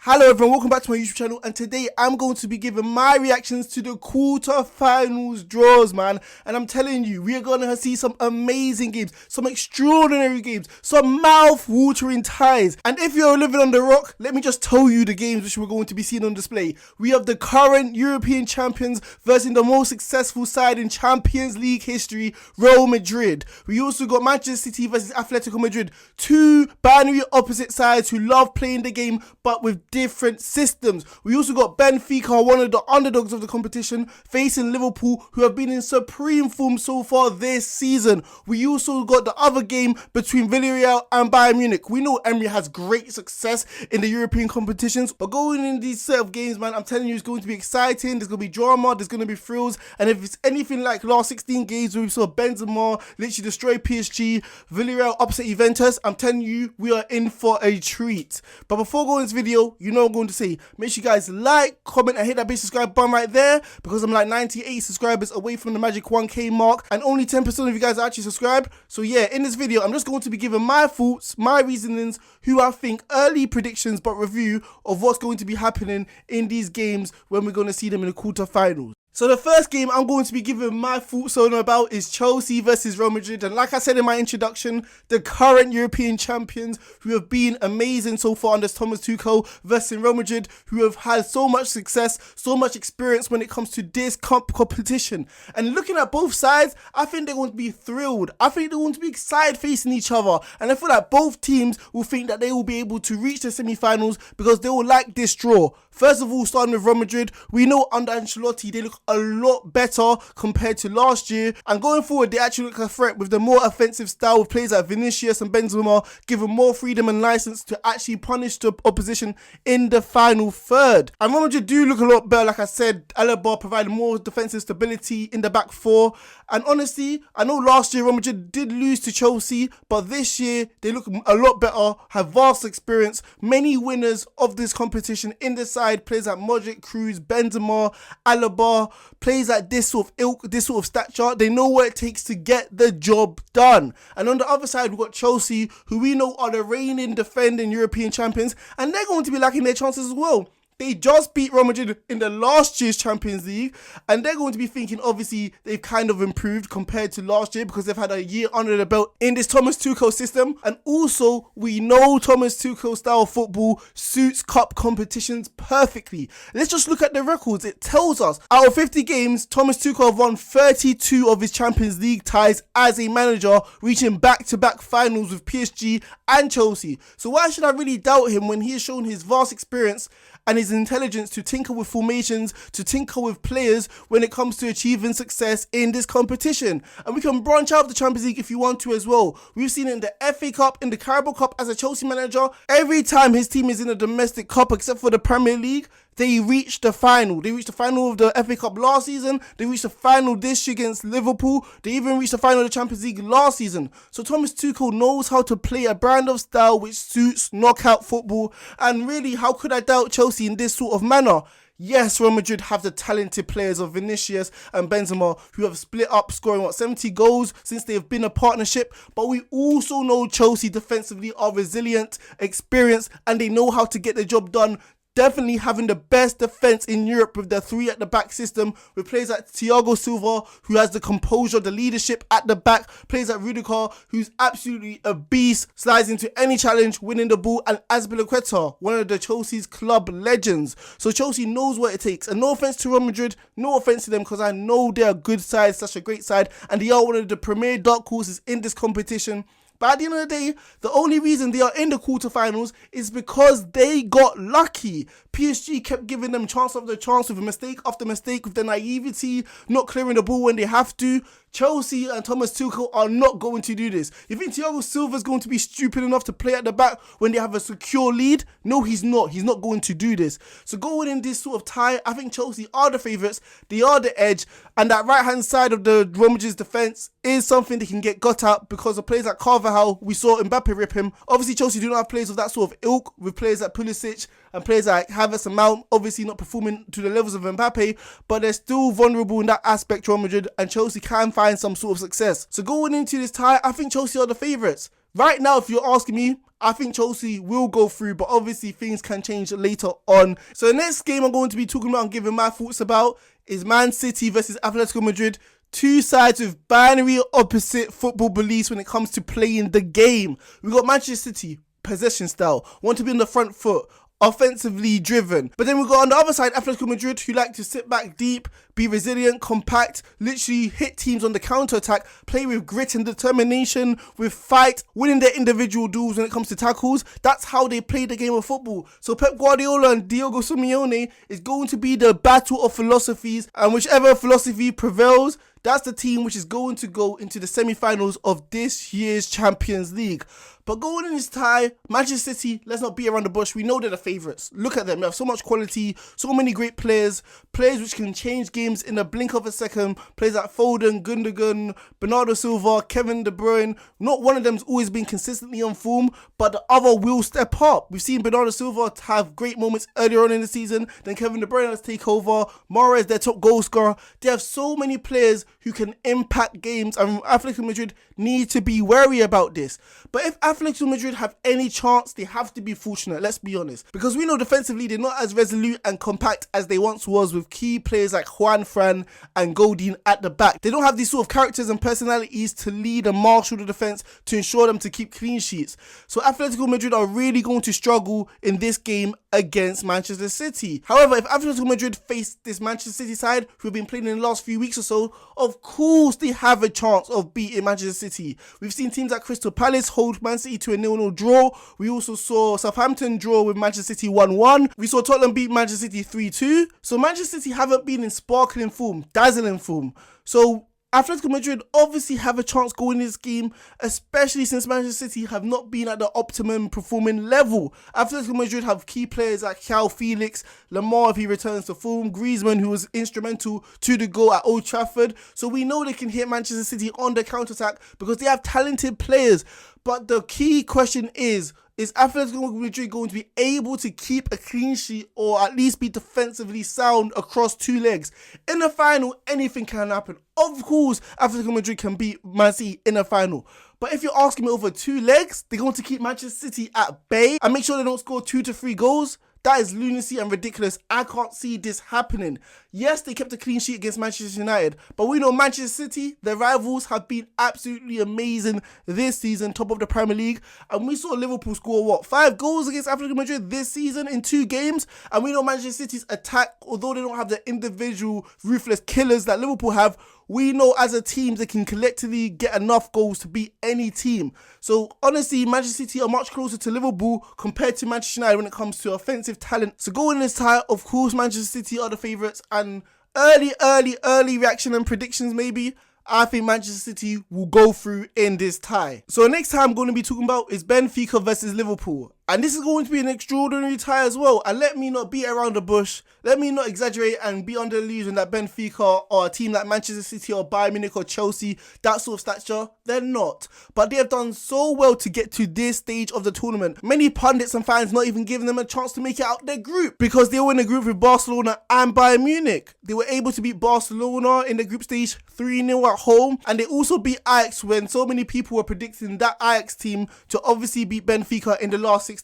Hello everyone, welcome back to my YouTube channel, and today I'm going to be giving my reactions to the quarterfinals draws, man. And I'm telling you, we are going to see some amazing games, some extraordinary games, some mouth-watering ties. And if you're living on the rock, let me just tell you the games which we're going to be seeing on display. We have the current European champions versus the most successful side in Champions League history, Real Madrid. We also got Manchester City versus Atletico Madrid, two binary opposite sides who love playing the game but with different systems. We also got Benfica, one of the underdogs of the competition, facing Liverpool, who have been in supreme form so far this season. We also got the other game between Villarreal and Bayern Munich. We know Emery has great success in the European competitions, but going in these set of games, man, I'm telling you, it's going to be exciting. There's going to be drama, there's going to be thrills, and if it's anything like last 16 games where we saw Benzema literally destroy PSG, Villarreal upset Juventus, I'm telling you, we are in for a treat. But before going into this video, you know what I'm going to say. Make sure you guys like, comment, and hit that big subscribe button right there, because I'm like 98 subscribers away from the magic 1K mark, and only 10% of you guys are actually subscribed. So yeah, in this video, I'm just going to be giving my thoughts, my reasonings, who I think, early predictions, but review of what's going to be happening in these games when we're going to see them in the quarterfinals. So the first game I'm going to be giving my thoughts on about is Chelsea versus Real Madrid. And like I said in my introduction, the current European champions who have been amazing so far under Thomas Tuchel versus Real Madrid, who have had so much success, so much experience when it comes to this competition. And looking at both sides, I think they're going to be thrilled. I think they're going to be excited facing each other. And I feel like both teams will think that they will be able to reach the semi-finals because they will like this draw. First of all, starting with Real Madrid, we know under Ancelotti, they look a lot better compared to last year. And going forward, they actually look a threat with the more offensive style of players like Vinicius and Benzema, giving more freedom and license to actually punish the opposition in the final third. And Real Madrid do look a lot better, like I said. Alaba provided more defensive stability in the back four. And honestly, I know last year Real Madrid did lose to Chelsea, but this year they look a lot better, have vast experience, many winners of this competition in the side. Players like Modric, Cruz, Benzema, Alaba, players like this sort of ilk, this sort of stature. They know what it takes to get the job done. And on the other side, we've got Chelsea, who we know are the reigning defending European champions, and they're going to be lacking their chances as well. They just beat Real Madrid in the last year's Champions League, and they're going to be thinking, obviously, they've kind of improved compared to last year because they've had a year under the belt in this Thomas Tuchel system. And also, we know Thomas Tuchel's style of football suits cup competitions perfectly. Let's just look at the records. It tells us, out of 50 games, Thomas Tuchel have won 32 of his Champions League ties as a manager, reaching back-to-back finals with PSG and Chelsea. So why should I really doubt him when he has shown his vast experience and his intelligence to tinker with formations, to tinker with players when it comes to achieving success in this competition? And we can branch out of the Champions League if you want to as well. We've seen it in the FA Cup, in the Carabao Cup as a Chelsea manager. Every time his team is in a domestic cup except for the Premier League, they reached the final. They reached the final of the FA Cup last season. They reached the final this year against Liverpool. They even reached the final of the Champions League last season. So Thomas Tuchel knows how to play a brand of style which suits knockout football. And really, how could I doubt Chelsea in this sort of manner? Yes, Real Madrid have the talented players of Vinicius and Benzema, who have split up, scoring 70 goals since they have been a partnership. But we also know Chelsea defensively are resilient, experienced, and they know how to get the job done. Definitely having the best defense in Europe with the three at the back system, with players like Thiago Silva, who has the composure, the leadership at the back, players like Rudiger, who's absolutely a beast, slides into any challenge, winning the ball, and Azpilicueta, one of the Chelsea's club legends. So Chelsea knows what it takes. And no offense to Real Madrid, no offense to them, because I know they're a good side, such a great side, and they are one of the premier dark horses in this competition. But at the end of the day, the only reason they are in the quarterfinals is because they got lucky. PSG kept giving them chance after chance with mistake after mistake, with their naivety, not clearing the ball when they have to. Chelsea and Thomas Tuchel are not going to do this. You think Thiago Silva is going to be stupid enough to play at the back when they have a secure lead? No, he's not. He's not going to do this. So going in this sort of tie, I think Chelsea are the favourites. They are the edge. And that right-hand side of the Real Madrid's defence is something they can get got out because of players like Carvajal. We saw Mbappe rip him. Obviously, Chelsea do not have players of that sort of ilk, with players like Pulisic and players like Havertz and Mount, obviously not performing to the levels of Mbappe, but they're still vulnerable in that aspect, Real Madrid, and Chelsea can find some sort of success. So going into this tie, I think Chelsea are the favourites. Right now, if you're asking me, I think Chelsea will go through, but obviously things can change later on. So the next game I'm going to be talking about and giving my thoughts about is Man City versus Atletico Madrid. Two sides with binary opposite football beliefs when it comes to playing the game. We got Manchester City, possession style, want to be on the front foot, offensively driven. But then we got on the other side Atletico Madrid, who like to sit back deep, be resilient, compact, literally hit teams on the counter-attack, play with grit and determination, with fight, winning their individual duels when it comes to tackles. That's how they play the game of football. So Pep Guardiola and Diego Simione is going to be the battle of philosophies, and whichever philosophy prevails, that's the team which is going to go into the semi-finals of this year's Champions League. But going in this tie, Manchester City, let's not beat around the bush. We know they're the favourites. Look at them. They have so much quality, so many great players which can change games in a blink of a second. Players like Foden, Gundogan, Bernardo Silva, Kevin De Bruyne. Not one of them's always been consistently on form, but the other will step up. We've seen Bernardo Silva have great moments earlier on in the season. Then Kevin De Bruyne has take over. Mahrez, their top goal scorer. They have so many players who can impact games, and Atletico Madrid need to be wary about this. But if Atletico Madrid have any chance, they have to be fortunate, let's be honest. Because we know defensively they're not as resolute and compact as they once was, with key players like Juan Fran and Godin at the back. They don't have these sort of characters and personalities to lead and marshal the defence to ensure them to keep clean sheets. So Atletico Madrid are really going to struggle in this game against Manchester City. However, if Atletico Madrid face this Manchester City side, who have been playing in the last few weeks or so, of course they have a chance of beating Manchester City. We've seen teams like Crystal Palace hold Man City to a 0-0 draw. We also saw Southampton draw with Manchester City 1-1. We saw Tottenham beat Manchester City 3-2. So Manchester City haven't been in sparkling form, dazzling form. So Atletico Madrid obviously have a chance going in this game, especially since Manchester City have not been at the optimum performing level. Atletico Madrid have key players like João Felix, Lamar if he returns to form, Griezmann who was instrumental to the goal at Old Trafford. So we know they can hit Manchester City on the counter-attack because they have talented players. But the key question is Atletico Madrid going to be able to keep a clean sheet or at least be defensively sound across two legs? In the final, anything can happen. Of course, Atletico Madrid can beat Man City in the final. But if you're asking me over two legs, they're going to keep Manchester City at bay and make sure they don't score 2 to 3 goals. That is lunacy and ridiculous. I can't see this happening. Yes, they kept a clean sheet against Manchester United, but we know Manchester City, their rivals, have been absolutely amazing this season, top of the Premier League. And we saw Liverpool score, 5 goals against Atletico Madrid this season in 2 games. And we know Manchester City's attack, although they don't have the individual ruthless killers that Liverpool have, we know as a team they can collectively get enough goals to beat any team. So honestly, Manchester City are much closer to Liverpool compared to Manchester United when it comes to offensive talent. So going in this tie, of course, Manchester City are the favourites, and early reaction and predictions maybe, I think Manchester City will go through in this tie. So the next tie I'm going to be talking about is Benfica versus Liverpool. And this is going to be an extraordinary tie as well. And let me not beat around the bush. Let me not exaggerate and be under the illusion that Benfica or a team like Manchester City or Bayern Munich or Chelsea, that sort of stature, they're not. But they have done so well to get to this stage of the tournament. Many pundits and fans not even giving them a chance to make it out their group because they were in a group with Barcelona and Bayern Munich. They were able to beat Barcelona in the group stage 3-0 at home. And they also beat Ajax when so many people were predicting that Ajax team to obviously beat Benfica in the last 16.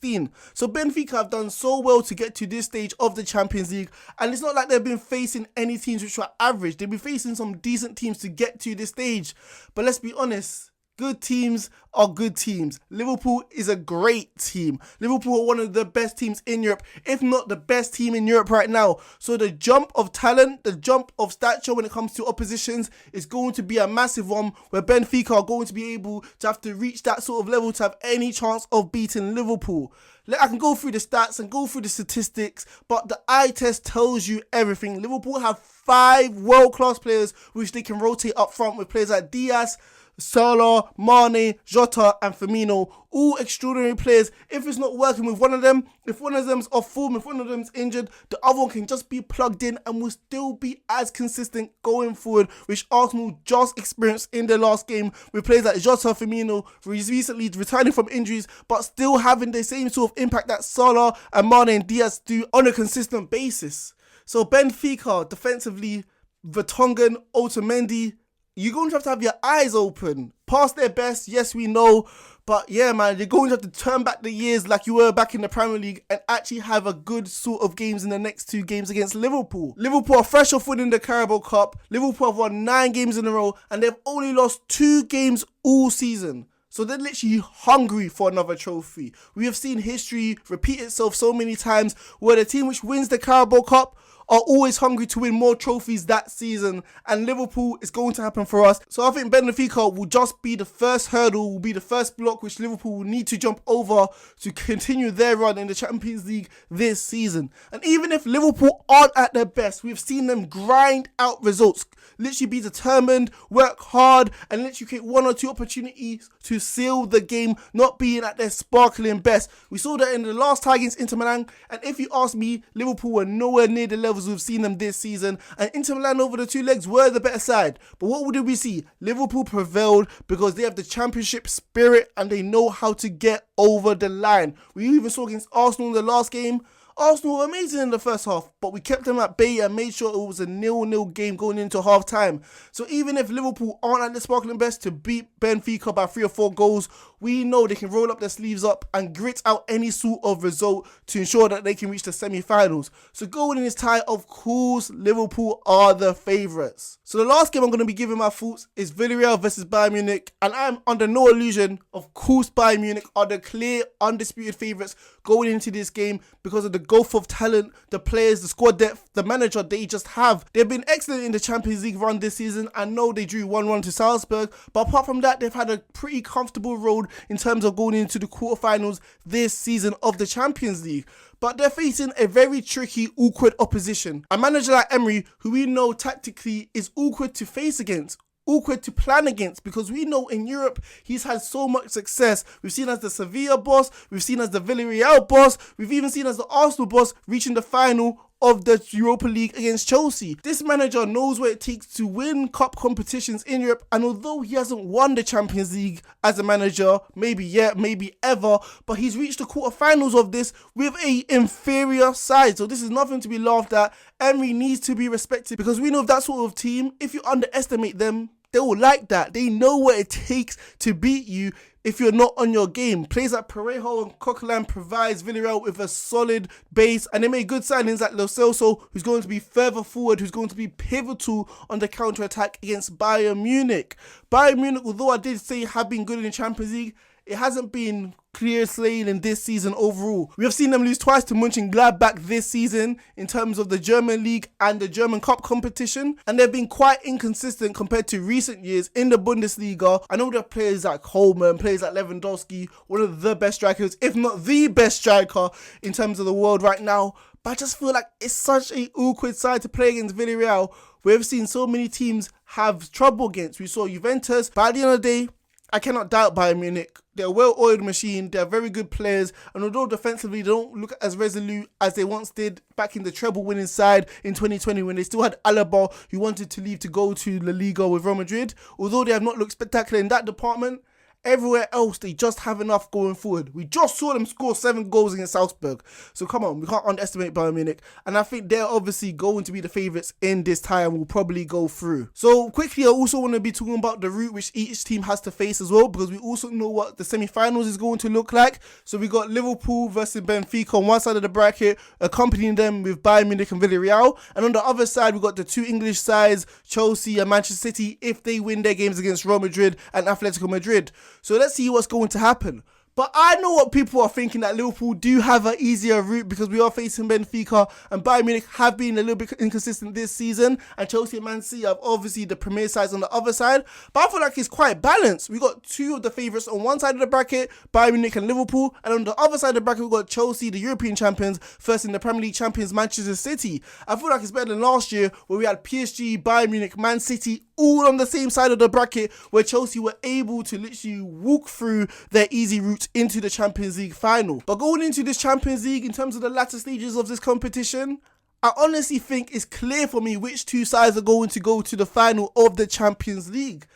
So Benfica have done so well to get to this stage of the Champions League, and it's not like they've been facing any teams which were average. They've been facing some decent teams to get to this stage. But let's be honest, good teams are good teams. Liverpool is a great team. Liverpool are one of the best teams in Europe, if not the best team in Europe right now. So the jump of talent, the jump of stature when it comes to oppositions is going to be a massive one, where Benfica are going to be able to have to reach that sort of level to have any chance of beating Liverpool. I can go through the stats and go through the statistics, but the eye test tells you everything. Liverpool have 5 world-class players which they can rotate up front with players like Diaz, Salah, Mane, Jota and Firmino, all extraordinary players. If it's not working with one of them, if one of them's off form, if one of them's injured, the other one can just be plugged in and will still be as consistent going forward, which Arsenal just experienced in their last game with players like Jota, Firmino, who is recently returning from injuries, but still having the same sort of impact that Salah and Mane and Diaz do on a consistent basis. So Benfica, defensively, Vertonghen, Otamendi, you're going to have your eyes open. past their best, yes, we know. But yeah, man, you're going to have to turn back the years like you were back in the Premier League and actually have a good sort of games in the next 2 games against Liverpool. Liverpool are fresh off winning the Carabao Cup. Liverpool have won 9 games in a row and they've only lost 2 games all season. So they're literally hungry for another trophy. We have seen history repeat itself so many times where the team which wins the Carabao Cup are always hungry to win more trophies that season, and Liverpool is going to happen for us. So I think Benfica will just be the first hurdle, will be the first block which Liverpool will need to jump over to continue their run in the Champions League this season. And even if Liverpool aren't at their best, we've seen them grind out results, literally be determined, work hard, and literally create 1 or 2 opportunities to seal the game, not being at their sparkling best. We saw that in the last tie against Inter Milan, and if you ask me, Liverpool were nowhere near the levels we've seen them this season, and Inter Milan over the 2 legs were the better side. But what did we see? Liverpool prevailed because they have the championship spirit and they know how to get over the line. We even saw against Arsenal in the last game. Arsenal were amazing in the first half, but we kept them at bay and made sure it was a 0-0 game going into half time. So even if Liverpool aren't at the sparkling best to beat Benfica by 3 or 4 goals, we know they can roll up their sleeves up and grit out any sort of result to ensure that they can reach the semi-finals. So going in this tie, of course, Liverpool are the favourites. So the last game I'm going to be giving my thoughts is Villarreal versus Bayern Munich, and I'm under no illusion, of course Bayern Munich are the clear undisputed favourites going into this game because of the gulf of talent, the players, the squad depth, the manager they just have. They've been excellent in the Champions League run this season. I know they drew 1-1 to Salzburg, but apart from that, they've had a pretty comfortable road in terms of going into the quarterfinals this season of the Champions League. But they're facing a very tricky, awkward opposition. A manager like Emery, who we know tactically is awkward to face against, awkward to plan against, because we know in Europe he's had so much success. We've seen as the Sevilla boss, we've seen as the Villarreal boss, we've even seen as the Arsenal boss reaching the final of the Europa League against Chelsea. This manager knows what it takes to win cup competitions in Europe, and although he hasn't won the Champions League as a manager, maybe yet, maybe ever, but he's reached the quarterfinals of this with a inferior side. So this is nothing to be laughed at. Emery needs to be respected because we know if that sort of team, if you underestimate them, they will like that. They know what it takes to beat you if you're not on your game. Players like Parejo and Coquelin provides Villarreal with a solid base, and they made good signings like Lo Celso, who's going to be further forward, who's going to be pivotal on the counter-attack against Bayern Munich. Bayern Munich, although I did say have been good in the Champions League, it hasn't been clear sailing this season overall. We have seen them lose twice to Mönchengladbach this season in terms of the German League and the German Cup competition, and they've been quite inconsistent compared to recent years in the Bundesliga. I know there are players like Coleman, players like Lewandowski, one of the best strikers, if not the best striker in terms of the world right now, but I just feel like it's such an awkward side to play against Villarreal. We've seen so many teams have trouble against. We saw Juventus, but at the end of the day, I cannot doubt Bayern Munich. They're a well-oiled machine, they're very good players, and although defensively they don't look as resolute as they once did back in the treble-winning side in 2020 when they still had Alaba, who wanted to leave to go to La Liga with Real Madrid, although they have not looked spectacular in that department, everywhere else, they just have enough going forward. We just saw them score 7 goals against Salzburg. So come on, we can't underestimate Bayern Munich. And I think they're obviously going to be the favourites in this tie and will probably go through. So quickly, I also want to be talking about the route which each team has to face as well, because we also know what the semi-finals is going to look like. So we got Liverpool versus Benfica on one side of the bracket, accompanying them with Bayern Munich and Villarreal. And on the other side, we got the 2 English sides, Chelsea and Manchester City, if they win their games against Real Madrid and Atletico Madrid. So let's see what's going to happen. But I know what people are thinking, that Liverpool do have an easier route because we are facing Benfica and Bayern Munich have been a little bit inconsistent this season, and Chelsea and Man City have obviously the premier sides on the other side. But I feel like it's quite balanced. We got 2 of the favourites on one side of the bracket, Bayern Munich and Liverpool, and on the other side of the bracket we got Chelsea, the European champions, first in the Premier League champions Manchester City. I feel like it's better than last year where we had PSG, Bayern Munich, Man City all on the same side of the bracket, where Chelsea were able to literally walk through their easy route into the Champions League final. But going into this Champions League, in terms of the latter stages of this competition, I honestly think it's clear for me which 2 sides are going to go to the final of the Champions League.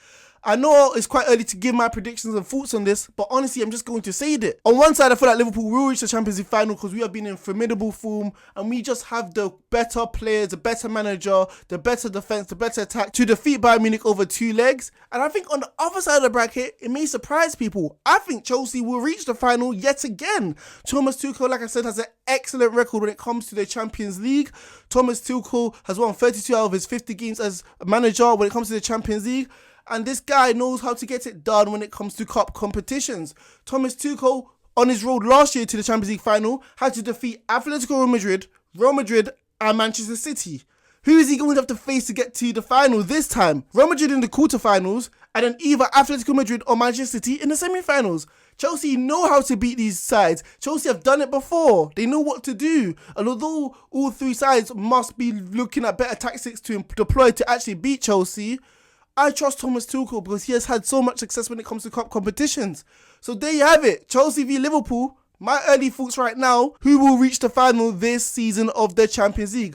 I know it's quite early to give my predictions and thoughts on this, but honestly, I'm just going to say it. On one side, I feel like Liverpool will reach the Champions League final because we have been in formidable form and we just have the better players, the better manager, the better defense, the better attack to defeat Bayern Munich over 2 legs. And I think on the other side of the bracket, it may surprise people. I think Chelsea will reach the final yet again. Thomas Tuchel, like I said, has an excellent record when it comes to the Champions League. Thomas Tuchel has won 32 out of his 50 games as a manager when it comes to the Champions League. And this guy knows how to get it done when it comes to cup competitions. Thomas Tuchel, on his road last year to the Champions League final, had to defeat Atletico Madrid, Real Madrid, and Manchester City. Who is he going to have to face to get to the final this time? Real Madrid in the quarterfinals, and then either Atletico Madrid or Manchester City in the semi-finals. Chelsea know how to beat these sides. Chelsea have done it before. They know what to do. And although all 3 sides must be looking at better tactics to deploy to actually beat Chelsea, I trust Thomas Tuchel because he has had so much success when it comes to cup competitions. So there you have it. Chelsea v Liverpool. My early thoughts right now, who will reach the final this season of the Champions League.